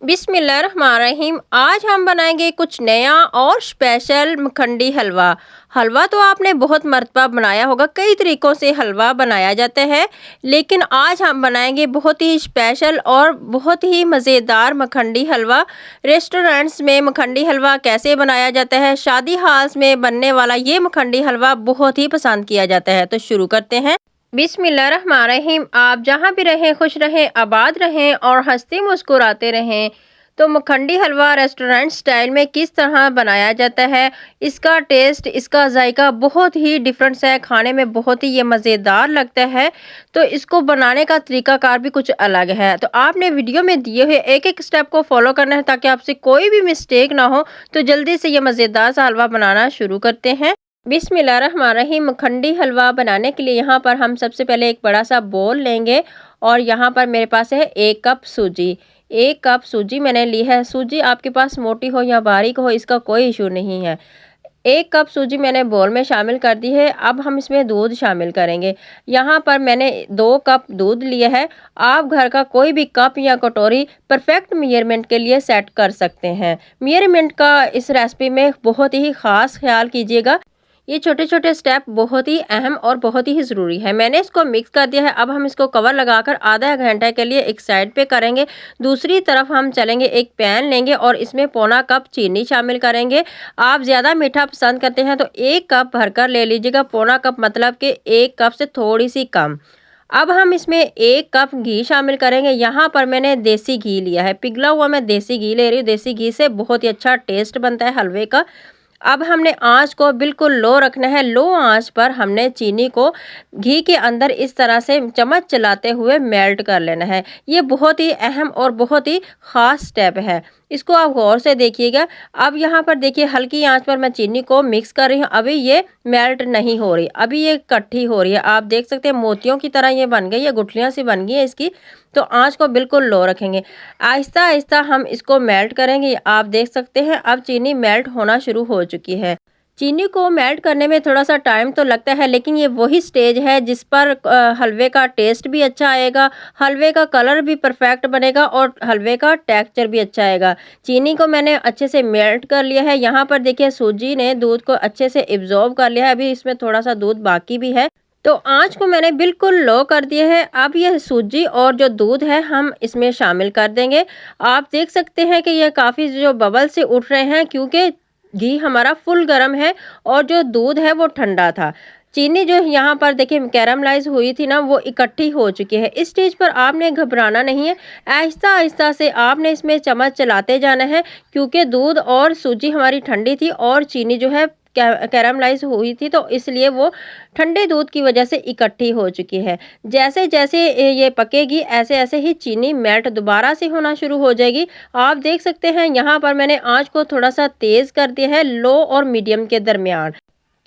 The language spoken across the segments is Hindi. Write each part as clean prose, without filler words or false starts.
बिस्मिल्लाहिर्रहमानिर्रहीम। आज हम बनाएंगे कुछ नया और स्पेशल मखंडी हलवा। हलवा तो आपने बहुत मर्तबा बनाया होगा, कई तरीक़ों से हलवा बनाया जाता है, लेकिन आज हम बनाएंगे बहुत ही स्पेशल और बहुत ही मज़ेदार मखंडी हलवा। रेस्टोरेंट्स में मखंडी हलवा कैसे बनाया जाता है, शादी हाल्स में बनने वाला ये मखंडी हलवा बहुत ही पसंद किया जाता है। तो शुरू करते हैं। बिस्मिल्लाहिर्रहमानिर्रहीम। आप जहाँ भी रहें खुश रहें, आबाद रहें और हंसते मुस्कुराते रहें। तो मखंडी हलवा रेस्टोरेंट स्टाइल में किस तरह बनाया जाता है, इसका टेस्ट, इसका जायका बहुत ही डिफरेंट है, खाने में बहुत ही ये मज़ेदार लगता है। तो इसको बनाने का तरीकाकार भी कुछ अलग है। तो आपने वीडियो में दिए हुए एक एक स्टेप को फॉलो करना है ताकि आपसे कोई भी मिस्टेक ना हो। तो जल्दी से ये मज़ेदार सा हलवा बनाना शुरू करते हैं। बिस्मिल्लाहिर्रहमानिर्रहीम। मखंडी हलवा बनाने के लिए यहाँ पर हम सबसे पहले एक बड़ा सा बोल लेंगे और यहाँ पर मेरे पास है 1 कप सूजी। 1 कप सूजी मैंने ली है। सूजी आपके पास मोटी हो या बारीक हो, इसका कोई इशू नहीं है। 1 कप सूजी मैंने बोल में शामिल कर दी है। अब हम इसमें दूध शामिल करेंगे। यहाँ पर मैंने 2 कप दूध लिया है। आप घर का कोई भी कप या कटोरी परफेक्ट मेजरमेंट के लिए सेट कर सकते हैं। मेजरमेंट का इस रेसिपी में बहुत ही ख़ास ख्याल कीजिएगा। ये छोटे छोटे स्टेप बहुत ही अहम और बहुत ही ज़रूरी है। मैंने इसको मिक्स कर दिया है। अब हम इसको कवर लगाकर आधा घंटा के लिए एक साइड पे करेंगे। दूसरी तरफ हम चलेंगे, एक पैन लेंगे और इसमें पौना कप चीनी शामिल करेंगे। आप ज़्यादा मीठा पसंद करते हैं तो 1 कप भरकर ले लीजिएगा। पौना कप मतलब कि 1 कप से थोड़ी सी कम। अब हम इसमें 1 कप घी शामिल करेंगे। यहाँ पर मैंने देसी घी लिया है, पिघला हुआ मैं देसी घी ले रही हूँ। देसी घी से बहुत ही अच्छा टेस्ट बनता है हलवे का। अब हमने आंच को बिल्कुल लो रखना है। लो आंच पर हमने चीनी को घी के अंदर इस तरह से चम्मच चलाते हुए मेल्ट कर लेना है। ये बहुत ही अहम और बहुत ही ख़ास स्टेप है, इसको आप गौर से देखिएगा। अब यहाँ पर देखिए, हल्की आंच पर मैं चीनी को मिक्स कर रही हूँ। अभी ये मेल्ट नहीं हो रही, अभी ये इकट्ठी हो रही है। आप देख सकते हैं मोतियों की तरह ये बन गई है, गुठलियाँ सी बन गई है इसकी। तो आंच को बिल्कुल लो रखेंगे। आहिस्ता आहिस्ता हम इसको मेल्ट करेंगे। आप देख सकते हैं अब चीनी मेल्ट होना शुरू हो चुकी है। चीनी को मेल्ट करने में थोड़ा सा टाइम तो लगता है, लेकिन ये वही स्टेज है जिस पर हलवे का टेस्ट भी अच्छा आएगा, हलवे का कलर भी परफेक्ट बनेगा और हलवे का टेक्सचर भी अच्छा आएगा। चीनी को मैंने अच्छे से मेल्ट कर लिया है। यहाँ पर देखिए सूजी ने दूध को अच्छे से एब्जॉर्ब कर लिया है। अभी इसमें थोड़ा सा दूध बाकी भी है। तो आंच को मैंने बिल्कुल लो कर दिया है। अब यह सूजी और जो दूध है हम इसमें शामिल कर देंगे। आप देख सकते हैं कि यह काफ़ी जो बबल से उठ रहे हैं, क्योंकि घी हमारा फुल गर्म है और जो दूध है वो ठंडा था। चीनी जो यहाँ पर देखिए कैरमलाइज हुई थी ना, वो इकट्ठी हो चुकी है। इस स्टेज पर आपने घबराना नहीं है। आहिस्ता आहिस्ता से आपने इसमें चम्मच चलाते जाना है, क्योंकि दूध और सूजी हमारी ठंडी थी और चीनी जो है कैरमलाइज हुई थी, तो इसलिए वो ठंडे दूध की वजह से इकट्ठी हो चुकी है। जैसे जैसे ये पकेगी ऐसे ऐसे ही चीनी मेल्ट दोबारा से होना शुरू हो जाएगी। आप देख सकते हैं यहाँ पर मैंने आंच को थोड़ा सा तेज़ कर दिया है, लो और मीडियम के दरमियान।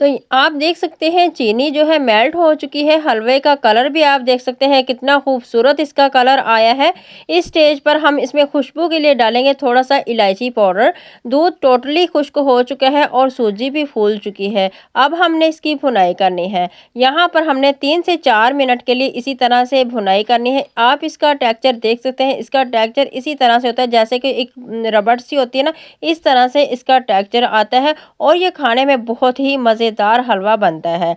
तो आप देख सकते हैं चीनी जो है मेल्ट हो चुकी है। हलवे का कलर भी आप देख सकते हैं कितना खूबसूरत इसका कलर आया है। इस स्टेज पर हम इसमें खुशबू के लिए डालेंगे थोड़ा सा इलायची पाउडर। दूध टोटली खुश्क हो चुका है और सूजी भी फूल चुकी है। अब हमने इसकी भुनाई करनी है। यहाँ पर हमने 3 से 4 मिनट के लिए इसी तरह से भुनाई करनी है। आप इसका टेक्सचर देख सकते हैं, इसका टेक्सचर इसी तरह से होता है जैसे कि एक रबड़ सी होती है ना, इस तरह से इसका टेक्सचर आता है और ये खाने में बहुत ही मज़ेदार हलवा बनता है।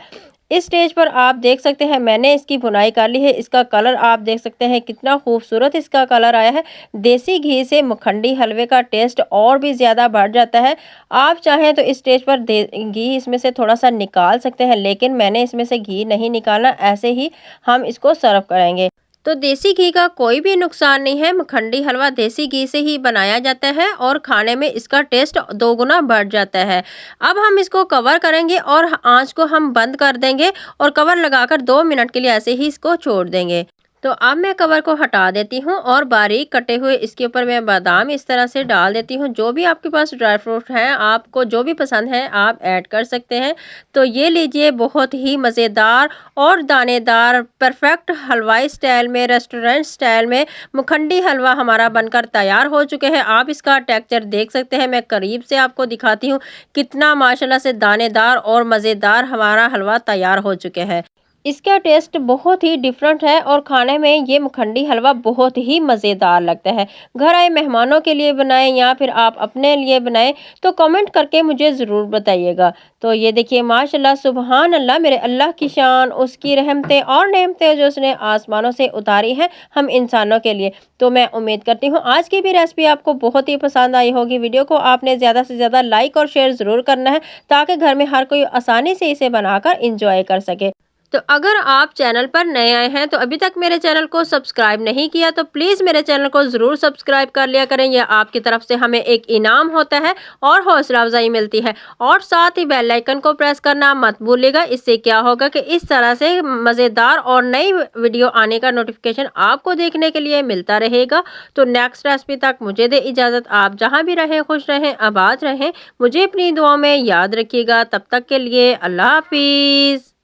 इस स्टेज पर आप देख सकते हैं मैंने इसकी भुनाई कर ली है। इसका कलर आप देख सकते हैं कितना खूबसूरत इसका कलर आया है। देसी घी से मखंडी हलवे का टेस्ट और भी ज़्यादा बढ़ जाता है। आप चाहें तो इस स्टेज पर घी इसमें से थोड़ा सा निकाल सकते हैं, लेकिन मैंने इसमें से घी नहीं निकालना, ऐसे ही हम इसको सर्व करेंगे। तो देसी घी का कोई भी नुकसान नहीं है। मखंडी हलवा देसी घी से ही बनाया जाता है और खाने में इसका टेस्ट दोगुना बढ़ जाता है। अब हम इसको कवर करेंगे और आंच को हम बंद कर देंगे और कवर लगाकर 2 मिनट के लिए ऐसे ही इसको छोड़ देंगे। तो अब मैं कवर को हटा देती हूँ और बारीक कटे हुए इसके ऊपर मैं बादाम इस तरह से डाल देती हूँ। जो भी आपके पास ड्राई फ्रूट हैं, आपको जो भी पसंद है आप ऐड कर सकते हैं। तो ये लीजिए, बहुत ही मज़ेदार और दानेदार परफेक्ट हलवाई स्टाइल में, रेस्टोरेंट स्टाइल में मखंडी हलवा हमारा बनकर तैयार हो चुके हैं। आप इसका टेक्सचर देख सकते हैं, मैं करीब से आपको दिखाती हूँ कितना माशाल्लाह से दानेदार और मज़ेदार हमारा हलवा तैयार हो चुके हैं। इसका टेस्ट बहुत ही डिफरेंट है और खाने में ये मखंडी हलवा बहुत ही मज़ेदार लगता है। घर आए मेहमानों के लिए बनाएं या फिर आप अपने लिए बनाएं तो कमेंट करके मुझे ज़रूर बताइएगा। तो ये देखिए माशाल्लाह सुबहान अल्लाह, मेरे अल्लाह की शान, उसकी रहमतें और नेमतें जो उसने आसमानों से उतारी हैं हम इंसानों के लिए। तो मैं उम्मीद करती हूँ आज की भी रेसिपी आपको बहुत ही पसंद आई होगी। वीडियो को आपने ज़्यादा से ज़्यादा लाइक और शेयर ज़रूर करना है ताकि घर में हर कोई आसानी से इसे बनाकर इंजॉय कर सके। तो अगर आप चैनल पर नए आए हैं तो अभी तक मेरे चैनल को सब्सक्राइब नहीं किया तो प्लीज़ मेरे चैनल को ज़रूर सब्सक्राइब कर लिया करें। यह आपकी तरफ से हमें एक इनाम होता है और हौसला अफजाई मिलती है। और साथ ही बेल आइकन को प्रेस करना मत भूलिएगा। इससे क्या होगा कि इस तरह से मज़ेदार और नई वीडियो आने का नोटिफिकेशन आपको देखने के लिए मिलता रहेगा। तो नेक्स्ट रेसिपी तक मुझे दे इजाज़त। आप जहाँ भी रहें खुश रहें, आबाद रहें, मुझे अपनी दुआ में याद रखिएगा। तब तक के लिए अल्लाह हाफिज़।